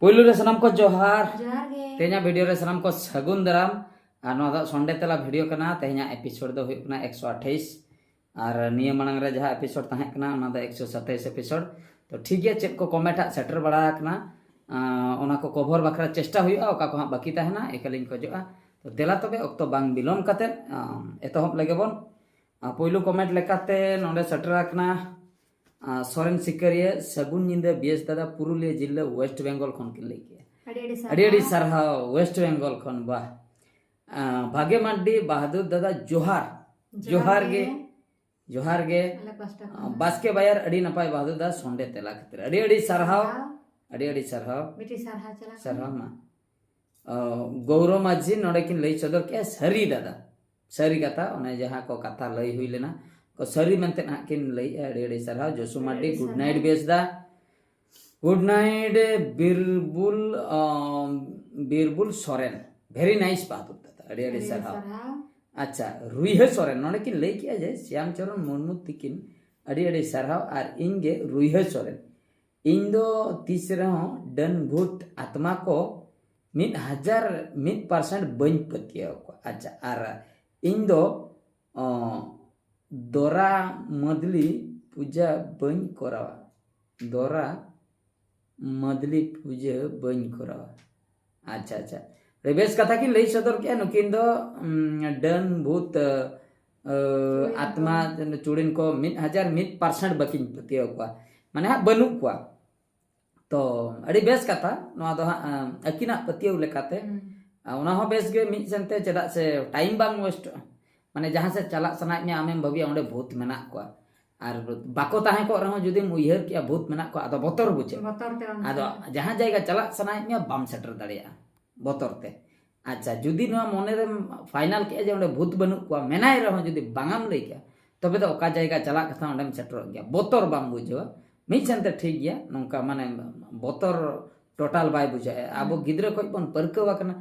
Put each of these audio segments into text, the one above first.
पुलु रे सनम को जोहार जोहार गे तेना वीडियो रे सनम को सगुन दाराम और नोदा संडे तला वीडियो कना तेना एपिसोड दो हुई कना 128 और नियम मांग रे जहां एपिसोड ताहे कना ओना दा 127 एपिसोड तो ठीक है चेक को कमेंट सेटर बड़ा कना ओना को कवर बखरा चेष्टा हुआ ओका को बाकी ताहेना एकलिन को जोआ तो देला तबे अक्तो बांग बिलोम कते एतहब लगे बन पुलु कमेंट लेकाते नोडे सेटर कना सोरेन सिकरिया सगुन निंदा बीएस दादा पुरुलिया जिला वेस्ट बेंगल खन के लेके अड़ी सरहा वेस्ट बेंगल खन बा भाग्य मांडी बहादुर दादा जोहार जोहार गे बास्के बायर अड़ी नपाय बहादुर दादा सोंडे तेला खतिर अड़ी सरहाव बेटी सरहा मा गौरव माझी नोडे किन लई सदर के सरी दादा सरी कथा ओने जहां को कथा लई हुई लेना को सरी मनते ना किन लई अड़ी सरहा जोसु मांडी गुड नाइट बेस दा good night Birbul Soren very nice Bahadur दादा अड़ी सरहा अच्छा रुइह सोरेन नोडे किन लई किया जाय श्याम चरण मुर्मू तिकिन अड़ी सरहा और इनगे रुइह सोरेन इन दो तीसरा डन भूत आत्मा को 1000% बन पतिया को अच्छा और इन दो दोरा मदली पूजा बन करावा दोरा मदली पूजा बन करावा अच्छा अच्छा रेबेस कथा किन लई सदर के नुकिन दो डन भूत आत्मा चुड़िन को 1001% बकिन पतिया को माने बनु को तो अड़ी बेस कथा नवा दो अकिना पतियौ लेकाते ओना हो बेस गे मिट सेनते चेदा से टाइम बांग वेस्ट माने जहां से चला सनाय ने आमेम भाबिया ओंडे भूत मेना को और बाको ताहे को रहो जुदी उयहर किया भूत मेना को आदो बोतर बुझे आदो जहां जायगा चला सनाय ने बाम सेटर दड़िया बोतर ते अच्छा जुदी नवा मोने रे फाइनल के जे ओंडे भूत बनु को मेनाय रहो जुदी बांगम लई के तबे तो ओका जायगा चला कथा ओंडे सेटर गया बोतर बाम बुझो मिट सेनते ठीक गया नोका माने बोतर टोटल बाय बुझाए आबो गिद्र कोई बन परकवा कना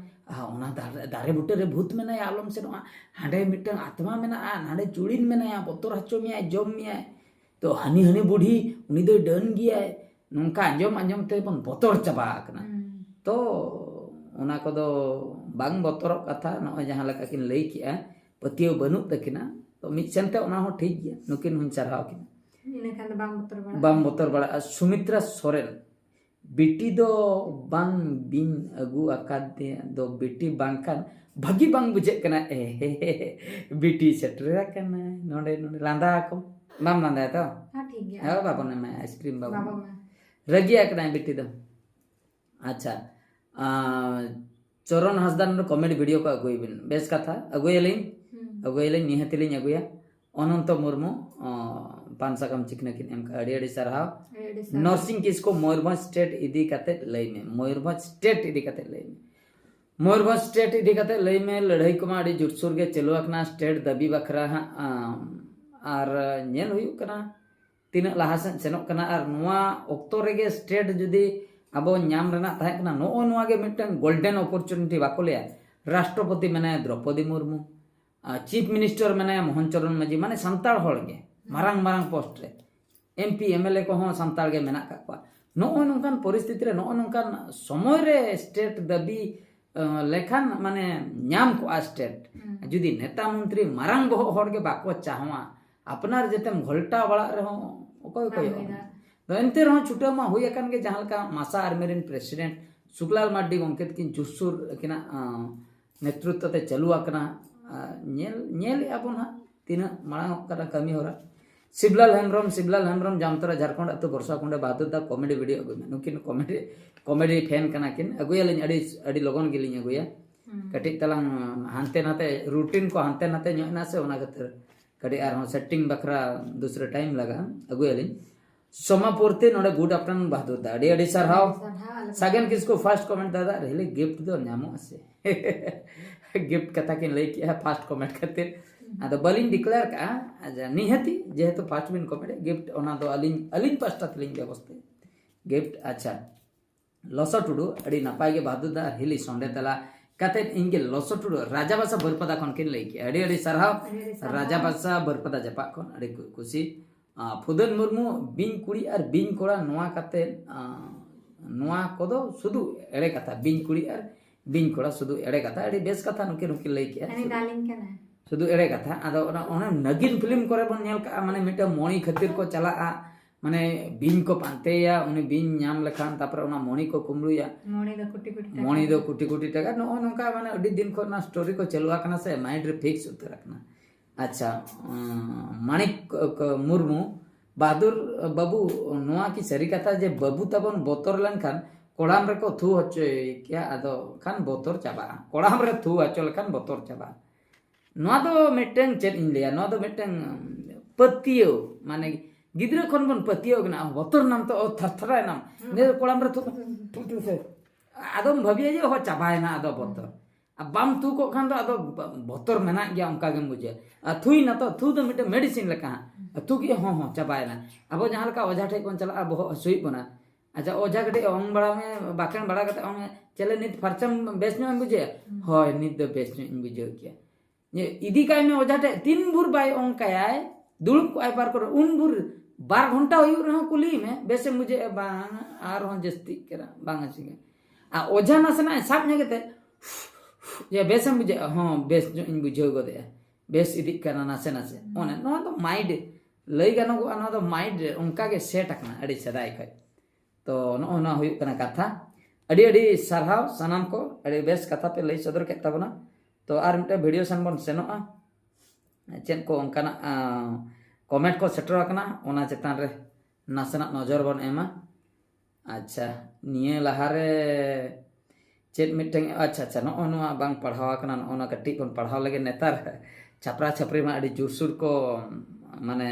ओना दारे बुटे रे भूत मेना आलम से हांडे मिटन आत्मा मेना नाडे चुड़ीन मेना बोतर हचो मिया जम मिया तो हनी हनी बुढ़ी उनी दो डन गया नोका अंजम ते बन बोतर चबा कना तो ओना को दो बांग बोतर कथा न जहां लका किन लई किया पतियो बनु तकिना तो मिट सेनते ओना हो ठीक गया नुकिन हुन चरहाव किना बाम बोतर बड़ा सुमित्रा सोरेन बेटी दो बांग बिन अगु अकादे दो बेटी बांगकान भागी बांग बुझे कना बेटी सेटरा कना नोडे लांदा को बाम लांदा तो हां ठीक गया हां बाबा ने मैं आइसक्रीम बाबा रगिया कना बेटी दो अच्छा चरण हसदान कॉमेडी वीडियो को अगुई बिन बेस कथा अगुयलिन निहतिलिन अगुया अनंत मुर्मू पानसाकम चिकना किन एम अड़ी सरहाव नर्सिंग किसको मयूरभंज स्टेट इदी कते लई में मयूरभंज स्टेट इदी कते लई में मयूरभंज स्टेट इदी कते लई में लड़ाई को अड़ी जुटसुर के चलो अकना स्टेट दबी बखरा और नेल हुयु कना तीन लाहासन सेनोक कना और नोआ ऑक्टो रेगे स्टेट जुदी अब नाम रेना ताहे कना नो नोआ गे मिटन गोल्डन अपॉर्चुनिटी बाको लेया राष्ट्रपति माने द्रौपदी मुर्मू चीफ मिनिस्टर माने मोहन चरण मांझी माने संताल होड़ गे मारांग मारांग पोस्ट रे एमपी एमएलए को हो संताल गे मेना का नो नोंकान परिस्थिति रे नो नोंकान समय रे स्टेट दबी लेखान माने नाम को स्टेट जुदी नेता मंत्री मारांग बहो होड़ गे बाको चाहवा अपनार जेतेम घोल्टा बड़ा रे हो ओकोय कोय तो एनते रहो छुटा मा होय अकन गे जहां का मासा आर्मीरिन प्रेसिडेंट सुकलाल मार्डी गोंकेत किन जुसुर किना नेतृत्व ते चालू अकना नेल अबन हा तीन मांग करा कमी होरा शिवलाल हेम्ब्रम जामतरा झारखंड अतो बरसा कुंडे बहादुर दा कॉमेडी वीडियो अगुय में नुकिन कॉमेडी फैन कना किन अगुयलिन अड़ी लगन गिलिन अगुया कटि तलांग हानते नाते रूटीन को हानते नाते न्योना से ओना खातिर कटि आर सेटिंग बखरा दूसरे टाइम लगा अगुयलिन सोमापूर्ति नोडे गुड आफ्टरनून बहादुर दा अड़ी सरहाव सागन किसको फर्स्ट कमेंट दादा रहले गिफ्ट दो न्यामो से गिफ्ट कथा किन लई किया फर्स्ट कमेंट खातिर आदो बलिन डिक्लेयर का निहति जेहेतु फर्स्ट बिन कमेंट गिफ्ट ओना दो अलिन पास्टा तलिन व्यवस्था गिफ्ट अच्छा लसो टुडू अड़ी नपाय गे बहादुर दा हिली संडे तला कते इंगे लसो टुडू राजाबासा बरपदा खन किन लई किया अड़ी सरहाव राजाबासा बरपदा जपा खन अड़ी खुशी फुदन मुर्मू बिन कुड़ी और बिन कोड़ा नोआ कते ᱱᱚᱣᱟ ᱠᱚᱫᱚ ᱥᱩᱫᱷᱩ ᱮᱲᱮ ᱠᱟᱛᱷᱟ ᱵᱤᱧ ᱠᱩᱲᱤ ᱟᱨ ᱵᱤᱧ ᱠᱚᱲᱟ ᱥᱩᱫᱷᱩ ᱮᱲᱮ ᱠᱟᱛᱷᱟ ᱟᱹᱰᱤ ᱵᱮᱥ ᱠᱟᱛᱷᱟ ᱱᱩᱠᱤᱱ ᱞᱟᱹᱭ ᱠᱮᱜᱼᱟ ᱟᱹᱰᱤ ᱰᱟᱨᱞᱤᱝ ᱠᱟᱱᱟ শুধু এড়ে কথা আদো অনেক নগিন ফিল্ম করে বন নেল কা মানে মিটা মণি খাতির কো চালাআ মানে বিন কো পান্তেয়া উনি বিন নাম লেখান তারপরে ওনা মণি কো কুমড়ুয়া মণি দো কোটি কোটি টাকা নো নকা মানে আডি দিন কো না স্টোরি কো চালুয়া কানা সে মাইন্ড রে ফিক্স উতর রাখনা আচ্ছা মানিক মুরমু বাহাদুর বাবু নোয়া কি সারি কথা যে বাবু তাবন বতর লেনখান কোড়াম রে কো থু হচ্ছে কিয়া আদো খান বতর চাবা কোড়াম রে থু আচল খান বতর চাবা ᱱᱚᱣᱟ ᱫᱚ ᱢᱤᱫᱴᱟᱝ ᱪᱮᱫ ᱤᱧ ᱞᱟᱹᱭᱟ ᱱᱚᱣᱟ ᱫᱚ ᱢᱤᱫᱴᱟᱝ ᱯᱟᱹᱛᱭᱟᱹᱣ ᱢᱟᱱᱮ ᱜᱤᱫᱽᱨᱟᱹ ᱠᱷᱚᱱ ᱵᱚᱱ ᱯᱟᱹᱛᱭᱟᱹᱣ ᱠᱟᱱᱟ ᱵᱚᱛᱚᱨ ᱱᱟᱢ ᱛᱚ ᱛᱷᱟᱨᱛᱷᱟᱨᱟᱭ ᱱᱟᱢ ᱱᱮ ᱠᱚᱲᱟᱢ ᱨᱮ ᱛᱩ ᱥᱮ ᱟᱫᱚᱢ ᱵᱷᱟᱹᱵᱤᱭᱟ ᱡᱮ ᱦᱚ ᱪᱟᱵᱟᱭᱱᱟ ᱟᱫᱚ ᱵᱚᱛᱚᱨ ᱵᱟᱢ ᱛᱩ ᱠᱚ ᱠᱷᱟᱱ ᱫᱚ ᱟᱫᱚ ᱵᱚᱛᱚᱨ ᱢᱮᱱᱟᱜ ᱜᱮᱭᱟ ᱚᱱᱠᱟ ᱜᱮᱢ ᱵᱩᱡᱷᱟᱹᱣᱟ ᱟᱨ ᱛᱷᱩᱭ ᱱᱟ ᱛᱚ ᱛᱷᱩ ᱫᱚ ᱢᱤᱫᱴᱟᱝ ᱢᱮᱰᱤᱥᱤᱱ ᱞᱮᱠᱟ ᱛᱷᱩ ᱜᱮ ᱦᱚᱸ ᱪᱟᱵᱟᱭᱱᱟ ᱟᱵᱚ ᱡᱟᱦᱟᱸ ᱞᱮᱠᱟ ᱚᱡᱷᱟ ᱴᱷᱮᱡ ᱵᱚᱱ ᱪᱟᱞᱟᱜᱼᱟ ᱵᱚᱦᱚᱜ ᱦᱟᱹᱥᱩᱭᱮᱫ ᱵᱚᱱᱟ ᱟᱪᱪᱷᱟ ᱚᱡᱷᱟ ᱠᱟᱹᱴᱤᱡ ᱚᱝ ᱵᱟᱲᱟ ᱢᱮ ᱵᱟᱠᱷᱮᱬ ᱵᱟᱲᱟ ᱠᱟᱛᱮ ᱚᱝ ᱪᱮᱞᱮ ᱱᱤᱛ ᱯᱷᱟᱨᱪᱟᱢ ᱵᱮᱥ ᱧᱚᱜ ᱮᱢ ᱵᱩᱡᱷᱟᱹᱣᱟ ᱦᱳᱭ ᱱᱤᱛ ᱫᱚ ᱵᱮᱥ ᱧᱚᱜ ᱤᱧ ᱵᱩᱡᱷᱟᱹᱣ ᱠᱮᱭᱟ इदी काय में ओझा तीन भूर बाय ओंकाय दुड़ुब को आय पार कर उन भूर 12 घंटा हुई रहो कुली में बेसे मुझे बांग आर हों जस्ती करा बांग सिंगे आ ओझा नसना साब ने केते ये बेसे मुझे हां बेस जो इन बुझो गो दे बेस इदी करना नसे नसे ओने नो तो माइंड लई गनो को नो तो माइंड उनका के सेट अकना अड़ी सदाय खै तो नो नो हुई कना कथा अड़ी अड़ी सरहाव सनम को अड़ी बेस कथा पे लई सदर के तबना तो आर मिटे वीडियो सन बन सेनोआ चेन को अंकना कमेंट को सेटर आकना ओना चेतान रे नासना नजर बन एमा अच्छा निये लहारे चेत मिटेंग अच्छा अच्छा नो ओना बांग पढ़ावा आकना ओना कट्टी बन पढ़ाव लगे नेतार छपरा छपरी मा अडी जुरसुर को माने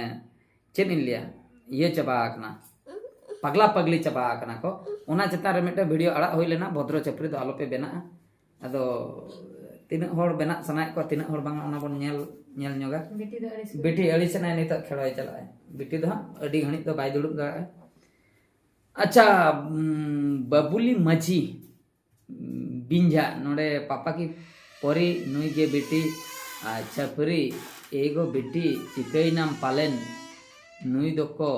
चेत इन लिया ये चबा आकना पगला पगली चबा आकना को ओना चेतान रे मिटे वीडियो अड़ा होई लेना भद्र छपरी दो आलोपे बेना अदो तीना हर बेना सनाय को तीना हर बांगा ओना बन नेल ᱧᱚᱜᱟ बेटी अड़ी सनाय नित खेड़ाय चलाय बेटी दो अड़ी घणी तो बाय दुड़ुब दा अच्छा बबुली मजी बिंजा नोडे पापा की परी नुई के बेटी अच्छा परी एगो बेटी चितई नाम पालेन नुई दोको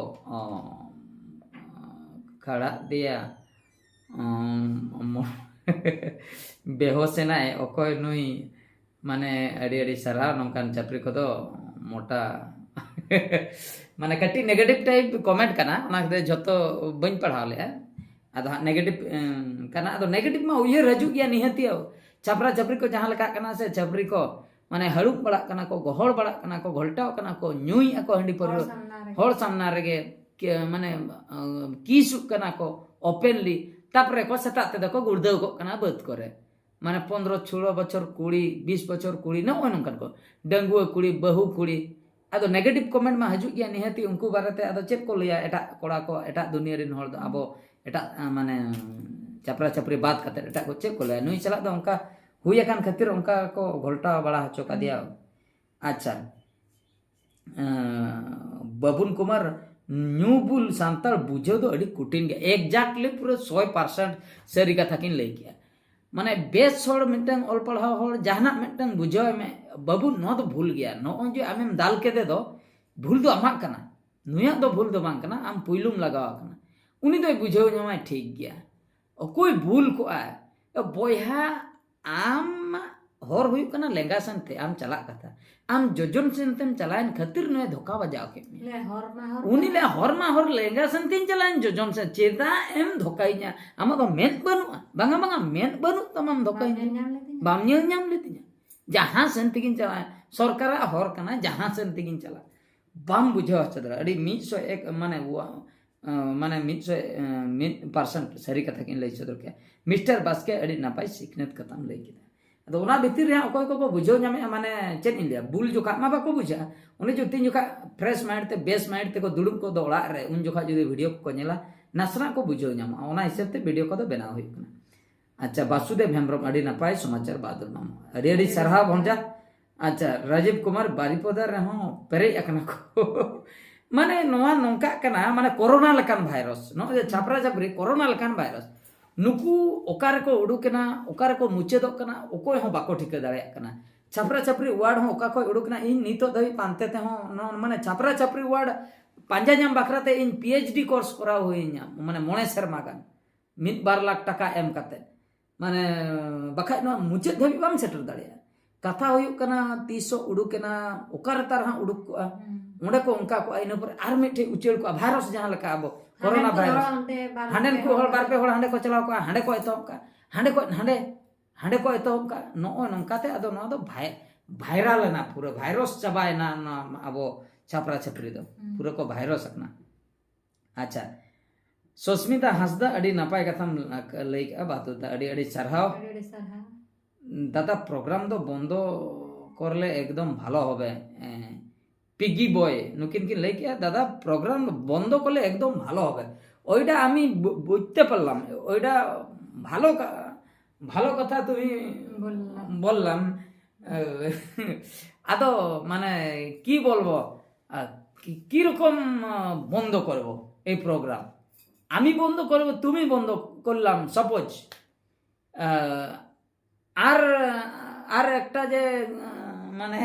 खड़ा दिया बेहोसेनाय ओकोय नुई माने अड़ी अड़ी सरा नोंकान चापरी को तो मोटा माने कटी नेगेटिव टाइप कमेंट करना ओना दे जतो बइन पढ़ाव ले अद नेगेटिव करना अद नेगेटिव मा उयर हजू गया निहती छपरा छपरी को जहां लका करना से छपरी को माने हड़ुप बड़ा करना को गोहड़ बड़ा करना को घोलटाव करना को न्यूई को हंडी पर होड़ सामना रेगे माने कीसु करना को ओपनली तापरे को सता ते को गुड़दव को करना बद करे माने 15-16 बछर कुड़ी 20 बछर कुड़ी न ओनकन को डंगुआ कुड़ी बहु कुड़ी अदो नेगेटिव कमेंट मा हजू गया निहती उनको बारते अदो चेक को लिया एटा कोड़ा को एटा दुनिया रिन हर अबो एटा माने चपरा चपरी बात करते एटा को चेक को लिया नुई चला दो उनका हुई अकान खातिर उनका को घोलटा बड़ा हचो का दिया अच्छा बबुन कुमार न्यूबुल सांताल बुझो दो अड़ी कुटिन गया एग्जैक्टली पूरा 100% सरी कथा किन लई गया माने बेस हर मिटंग ऑल पढ़ाव हर जहाना मिटंग बुझाव में बाबू नो तो भूल गया नो जो आमेम दाल केदे दो भूल दो आमाक कना नुया दो भूल दो बांग कना आम पुइलुम लगाव कना उनी दो बुझाव ᱧᱟᱢᱟᱭ ठीक गया ओकोय भूल को आ बोयहा आम हर हुई कना लेंगा सनते आम चला कथा आम जोजन सेनतेम चलायन खातिर नो धोखा बजाव के ले हर मा हर लेंगा सनतेन चलायन जोजन से चेदा एम धोकाइ냐 आम तो मेन बनु बांगा बांगा मेन बनु तमाम धोकाइ냐 बाम नेल ᱧᱟᱢ लेति냐 जहां सेनतिगिन चला सरकार हर कना जहां सेनतिगिन चला बाम बुझाव चदरा अडी 101 माने माने 100% सरी कथा किन लई चदर के मिस्टर बास्के अडी नापाय सिकनेत कथाम लई किदा अदो ओना भितर रे अकोय को बुझो ᱧᱟᱢᱮ माने चेत इन लिया बुल जोखा मा बाको बुझा उनी जो तीन जोखा फ्रेश माइंड ते बेस माइंड ते को दुड़ुब को दो ओड़ा रे उन जोखा जदी वीडियो को नेला नासरा को बुझो ᱧᱟᱢᱟ ओना हिसाब ते वीडियो को दो बनाव हुई कना अच्छा वासुदेव हेम्ब्रम अडी नापाय समाचार बादल नाम अडी अडी सरहा भंजा अच्छा राजीव कुमार बारीपदा रे हो पेरे अकना को माने नोआ नोंका कना माने कोरोना लकान वायरस नो छापरा छापरी कोरोना लकान वायरस नुकू ओकार को उडुकना ओकार को मुचेदो कना ओकोय हो बाको ठिका दाड़े कना छापरा छापरी वार्ड हो ओका को उडुकना इन नितो दई पांते ते हो माने छापरा छापरी वार्ड पांजा जाम बखराते इन पीएचडी कोर्स करा होइ냐 माने मोणे शर्मा गान 1-2 लाख टाका एम काते माने बखाय नो मुचाद धाबी बाम सेटर दाड़िया कथा हुयुक कना तीसो उडुकेना ओकारे तारहा उडुक को ओंडे को उनका को इन पर आर मिठे उचेड़ को भाइरस जहां लका अब कोरोना भाइरस हांडेन को हर बार पे हर हांडे को चलाव को हांडे को एतो का हांडे को एतो का नो नंकाते अदो नो दो भाइरल ना पूरा भाइरस चबाय ना अब छापरा छपरी दो पूरा को भाइरस अपना अच्छा सुस्मिता हंसदा अड़ी नपाय कथम लई का बात होता अड़ी सरहाव दादा प्रोग्राम दो बंदो करले एकदम ভালো হবে পিগি বয় নুকিন কি লই কিয়া দাদা প্রোগ্রাম বন্ধ করলে একদম ভালো হবে ওইটা আমি বুঝতে পারলাম ওইটা ভালো ভালো কথা তুমি বললাম আদো মানে কি বলবো কি রকম বন্ধ করব এই প্রোগ্রাম আমি বন্ধ করব তুমি বন্ধ করলাম সাপোজ আর আর একটা যে মানে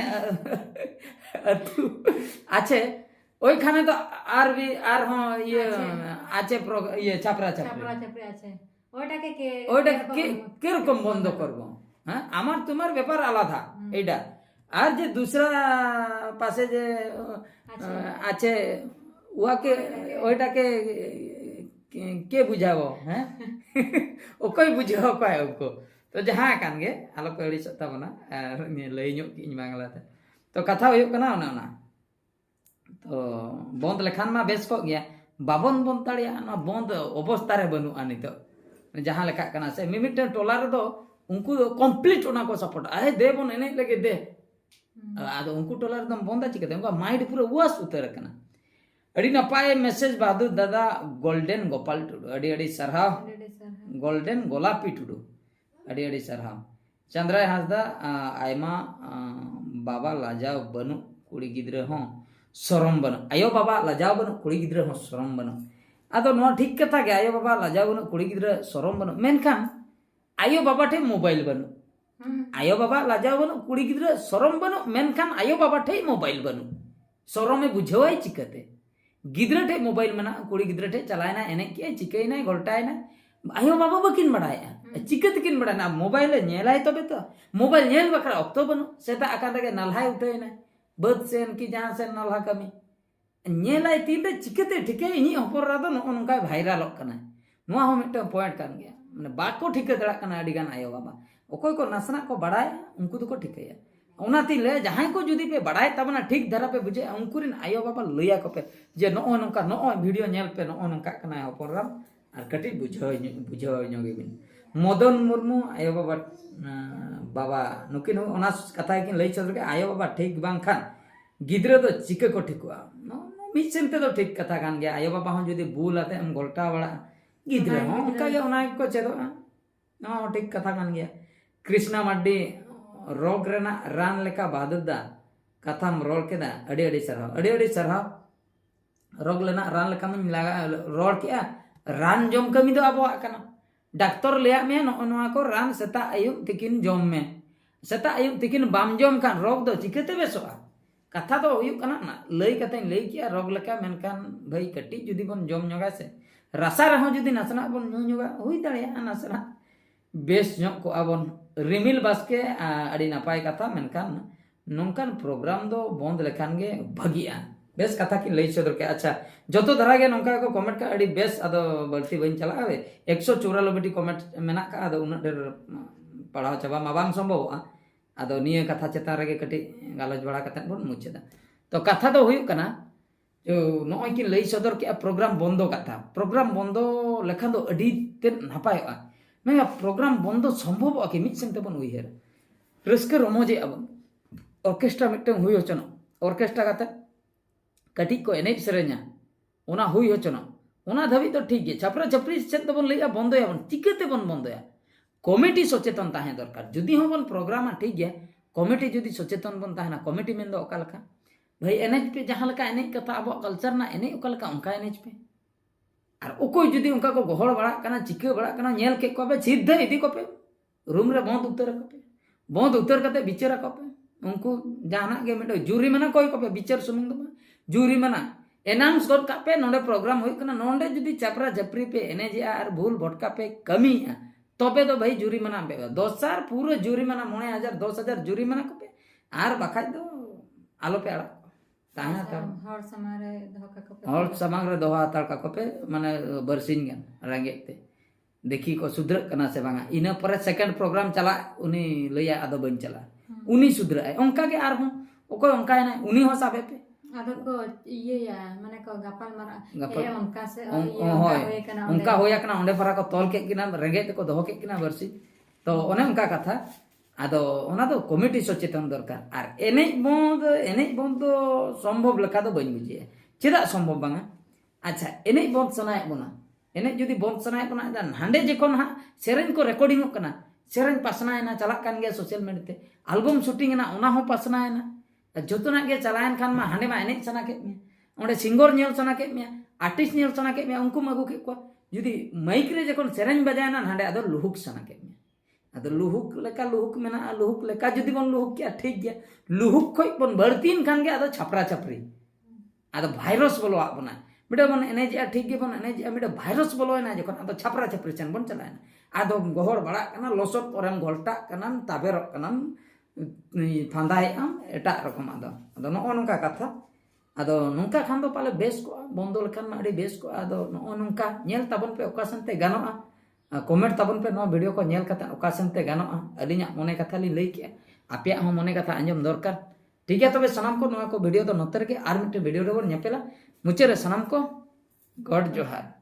আছে ওইখানে তো আর বি আর ইয়ে আছে ইয়ে ছাপরা ছাপরি আছে ওইটাকে কিরকম বন্ধ করব হ্যাঁ আমার তোমার ব্যাপার আলাদা এইটা আর যে দুসরা পাশে যে আছে ওয়াকে ওইটাকে কে বুঝাবো হ্যাঁ ওকই বুঝাও পায় ওকে तो जहाँ कान गे आलो को अड़ी सकता बना लई ᱧᱚᱜ ᱤᱧ बांग्लाते तो कथा हुयुक कना ओना तो बंद लेखान मा बेस को गया बाबन बंद ताड़िया ना बंद अवस्था रे बनुआ नितो जहाँ लेखा कना से मिमिट टोला रे दो उनको कंप्लीट ओना को सपोर्ट आए दे बन एने लगे दे आदो उनको टोला रे दम बंद चिकते उनका माइंड पूरा उस उतर कना अड़ी नपाय मैसेज बहादुर दादा गोल्डन गोपाल टुडू अड़ी सरहाव गोल्डन गोलापी टुडू अड़ी अड़ी सरहाव चंद्राय हासदा आयमा बाबा लाजाव बनु कुड़ी गिद्रे हों सरम बनु आयो बाबा लाजाव बनु कुड़ी गिद्रे हों सरम बनु आदो नो ठीक कथा गे आयो बाबा लाजाव बनु कुड़ी गिद्रे सरम बनु मेनखान आयो बाबा ठे मोबाइल बनु आयो बाबा लाजाव बनु कुड़ी गिद्रे सरम बनु मेनखान आयो बाबा ठे मोबाइल बनु सरम में बुझवाई चिकते गिद्रे ठे मोबाइल मना कुड़ी गिद्रे ठे चलायना एने के चिकैना घोलटायना आयो बाबा बकिन बड़ाया चिकत किन बड़ा मोबाइल नेलाय तबे तो मोबाइल नेल बकरा अक्तो बनु सेता आका लगे नल्हाय उठेना बद सेन की जहां से नल्हा कमी नेलाय तीन रे चिकते ठिके इनी हपर रादो नका भाइरल कना नोआ हो मिट पॉइंट कान गया माने बाको ठिके दड़ा कना अडी गान आयो बाबा ओकोय को नसना को बड़ाय उनको तो को ठिकेया ओना ती ले जहां को जुदी पे बड़ाय तबना ठीक धरा पे बुझे उनको रिन आयो बाबा लइया को पे जे नो नका नो वीडियो नेल पे नो नका कना हपर राम और कटी बुझाव बिन मदन मुर्मू आयो बाबा बाबा नुकिन ओना कथा किन लई चल के आयो बाबा ठीक बांग खान गिद्रे तो चिके को ठिकवा मिट सेनते तो ठीक कथा कान गया आयो बाबा हो जदी बुल आते हम गोल्टा बड़ा गिद्रे हो उनका के ओना को चेदो नो ठीक कथा कान गया कृष्णा माड्डी रोग रेना रान लेका बाददा कथाम रोल केदा अडी सरहाव रोग लेना रान लेका मन लगा रोल किया रान जम कमी दो अब आकना डाक्टर लिया में नोआ को रान सेता आयु तिकिन जम में सेता आयु तिकिन बाम जम कान रोग दो चिकते बेसोआ कथा तो हुयुक कना ना लई कते लई किया रोग लेका मेनकान भाई कटी जुदी बन जम ñoगा से रसा रहो जुदी नसना बन ñoगा हुई दाड़िया नसना बेस ñok को अबन रिमिल बास्के अड़ी नपाय कथा मेनकान नोंकान प्रोग्राम दो बंद लेखान गे भागिया बेस कथा की लई सदर के अच्छा जतो धरा गे नोंका को कमेंट का अड़ी बेस अदो बल्ती बन चला आवे 194 कमेंट मेना का अदो उना डेर पढ़ाव चबा मा बांग संभव अदो निये कथा चेता रे कटी गालज बड़ा कते बन मुचेदा तो कथा दो हुयु कना जो नोय की लई सदर के प्रोग्राम बंदो कथा प्रोग्राम बंदो लेखान दो अड़ी ते नपायआ मैं प्रोग्राम बंदो संभव कि मिट सेंते बन उइहेर रस्के रमोजे अब ऑर्केस्ट्रा मिटन हुय होचनो ऑर्केस्ट्रा कते कटी को एनेज सेरे냐 ओना हुई होचनो ओना धाबी तो ठीक है छपरा छपरी सेन तो बन लइया बंदोया बन चिकते बन बंदोया कमिटी सचेतन ताहे दरकार जुदी हो बन प्रोग्राम ठीक है कमिटी जुदी सचेतन बन ताहेना कमिटी मेन दो ओका लका भाई एनेज पे जहां लका एनेज कथा अब कल्चर ना एनेज ओका लका उनका एनेज पे और ओकोय जुदी उनका को गोहड़ बड़ा कना चिके बड़ा कना नेल के को पे सीधे इदी को पे रूम रे बंद उतर कते बिचारा को पे उनको जाना के मिट जूरी मना कोई को पे बिचार सुमुंग दो जूरी मना एनाउंस गद का पे नोंडे प्रोग्राम हुई कना नोंडे जुदी चापरा झपरी पे एनेजिया आर भूल भटका पे कमी तबे तो भाई जुरिमाना पे दोसार पूरे जुरिमाना 9,000 10,000 जुरिमाना को पे आर बाखाय दो आलो पे आड़ा ताहा तर हर समारे धोका को पे हर समाग रे दोहा तार का को पे माने बरसिन गन रंगे ते देखी को सुधर कना से बांगा इना पर सेकंड प्रोग्राम चला उनी लैया आदो बन चला उनी सुधर आय ओंका के आर हूं ओको ओंका है ना उनी हो साबे पे आदो को ये या माने को गापाल मारा ए उनका से उनका होया कना ओंडे फरा को तोल के किना रेंगे को दोहो के किना बरसी तो ओने उनका कथा आदो ओना तो कमिटी सचेतन दरकार आर एने बंद तो संभव लेका तो बन बुझे चेदा संभव बांगा अच्छा एने बंद सनाय बना एने जुदी बंद सनाय बना दा हांडे जेखोन हा सेरेन को रिकॉर्डिंग कना सेरेन पासनाय ना चला कान गया सोशल मीडिया ते एल्बम शूटिंग ना ओना हो पासनाय ना जोतना के चलायन खान मा हांडे मा एने सना के मे ओंडे सिंगर नेल सना के मे आर्टिस्ट नेल सना के मे उनको मगु के को जुदी माइक रे जेखोन सेरेन बजाय ना हांडे आदो लुहुक सना के मे आदो लुहुक मेना लुहुक लेका जुदी बन लुहुक के ठीक गया लुहुक खोय बन बरतीन खान के आदो छपरा छपरी आदो भाइरस बोलो आ बना बेटा बन एने जे ठीक गे बन एने जे बेटा भाइरस बोलो ना जेखोन आदो छपरा छपरी चन बन चलायना आदो गोहर बड़ा कना लसट परम घोलटा कना ताबेर कना फांदाय आम एटा रकम आदो नो नोंका कथा आदो नोंका खान दो पाले बेस को बंदो लेखान मा अडी बेस को आदो नो नोंका नेल ताबन पे ओकासन ते गानोआ कमेंट ताबन पे नो वीडियो को नेल कता ओकासन ते गानोआ अलिया मोने कथा ली लई के आपिया हो मोने कथा अंजम दरकार ठीक है तबे सनाम को नोआ को वीडियो तो नतर के आर मिटे वीडियो रे बोन नेपेला मुचे रे सनाम को गॉड जोहार।